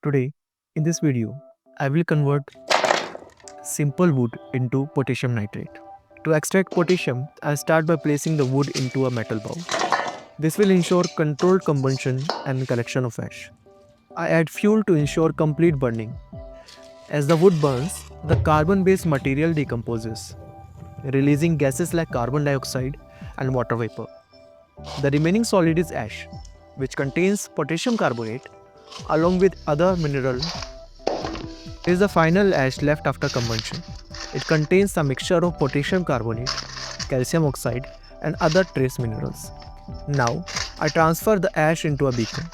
Today, in this video, I will convert simple wood into potassium nitrate. To extract potassium, I start by placing the wood into a metal bowl. This will ensure controlled combustion and collection of ash. I add fuel to ensure complete burning. As the wood burns, the carbon-based material decomposes, releasing gases like carbon dioxide and water vapor. The remaining solid is ash, which contains potassium carbonate along with other minerals. It is the final ash left after combustion. It contains a mixture of potassium carbonate, calcium oxide, and other trace minerals. Now, I transfer the ash into a beaker.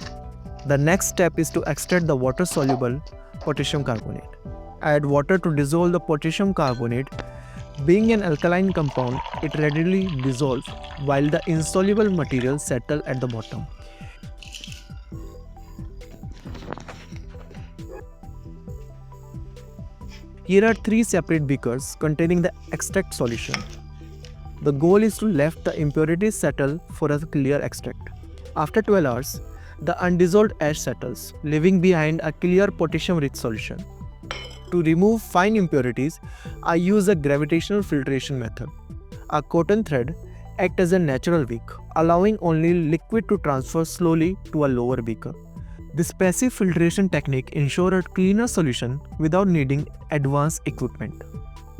The next step is to extract the water-soluble potassium carbonate. I add water to dissolve the potassium carbonate. Being an alkaline compound, it readily dissolves while the insoluble materials settle at the bottom. Here are 3 separate beakers containing the extract solution. The goal is to let the impurities settle for a clear extract. After 12 hours, the undissolved ash settles, leaving behind a clear potassium-rich solution. To remove fine impurities, I use a gravitational filtration method. A cotton thread acts as a natural wick, allowing only liquid to transfer slowly to a lower beaker. This passive filtration technique ensures a cleaner solution without needing advanced equipment.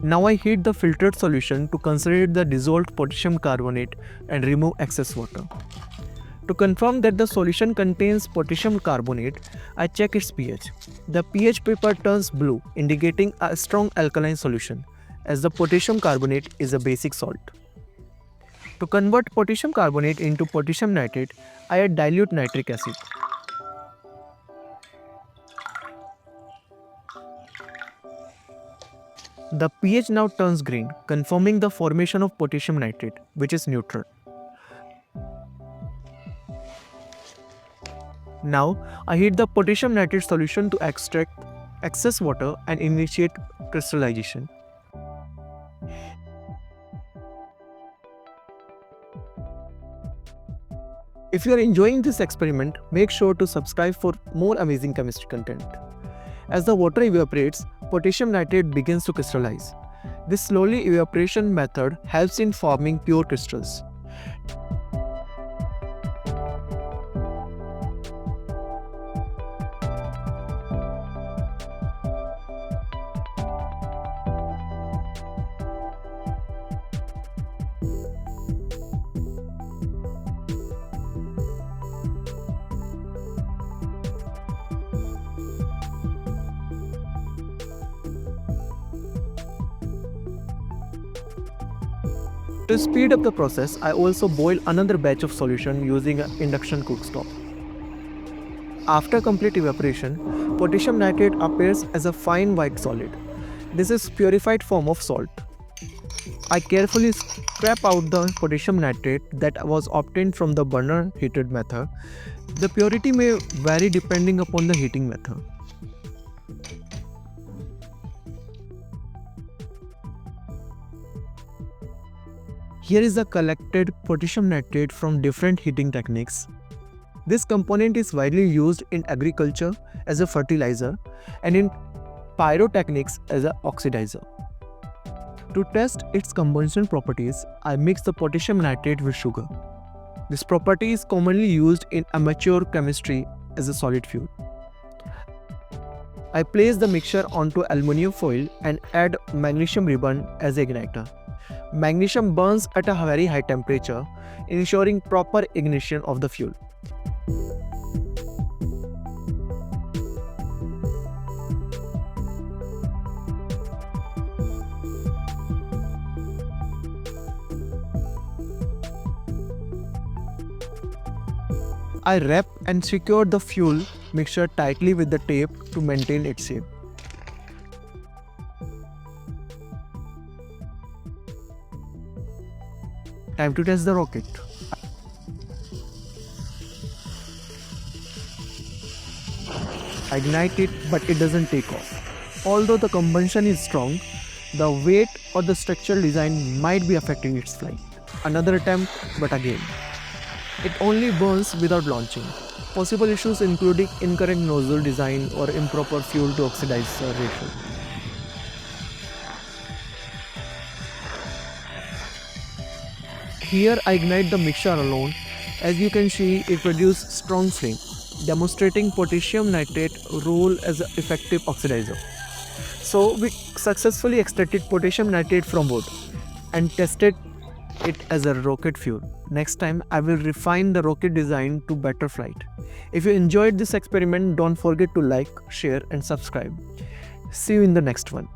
Now I heat the filtered solution to concentrate the dissolved potassium carbonate and remove excess water. To confirm that the solution contains potassium carbonate, I check its pH. The pH paper turns blue, indicating a strong alkaline solution, as the potassium carbonate is a basic salt. To convert potassium carbonate into potassium nitrate, I add dilute nitric acid. The pH now turns green, confirming the formation of potassium nitrate, which is neutral. Now, I heat the potassium nitrate solution to extract excess water and initiate crystallization. If you are enjoying this experiment, make sure to subscribe for more amazing chemistry content. As the water evaporates, potassium nitrate begins to crystallize. This slowly evaporation method helps in forming pure crystals. To speed up the process, I also boil another batch of solution using an induction cooktop. After complete evaporation, potassium nitrate appears as a fine white solid. This is purified form of salt. I carefully scrape out the potassium nitrate that was obtained from the burner heated method. The purity may vary depending upon the heating method. Here is the collected potassium nitrate from different heating techniques. This component is widely used in agriculture as a fertilizer and in pyrotechnics as an oxidizer. To test its combustion properties, I mix the potassium nitrate with sugar. This property is commonly used in amateur chemistry as a solid fuel. I place the mixture onto aluminum foil and add magnesium ribbon as igniter. Magnesium burns at a very high temperature, ensuring proper ignition of the fuel. I wrap and secure the fuel mixture tightly with the tape to maintain its shape. Time to test the rocket. I ignite it, but it doesn't take off. Although the combustion is strong, the weight or the structural design might be affecting its flight. Another attempt, but again, it only burns without launching. Possible issues including incorrect nozzle design or improper fuel to oxidizer ratio. Here I ignite the mixture alone. As you can see, it produces strong flame, demonstrating potassium nitrate role as an effective oxidizer. So we successfully extracted potassium nitrate from wood and tested it as a rocket fuel. Next time I will refine the rocket design to better flight. If you enjoyed this experiment, don't forget to like, share and subscribe. See you in the next one.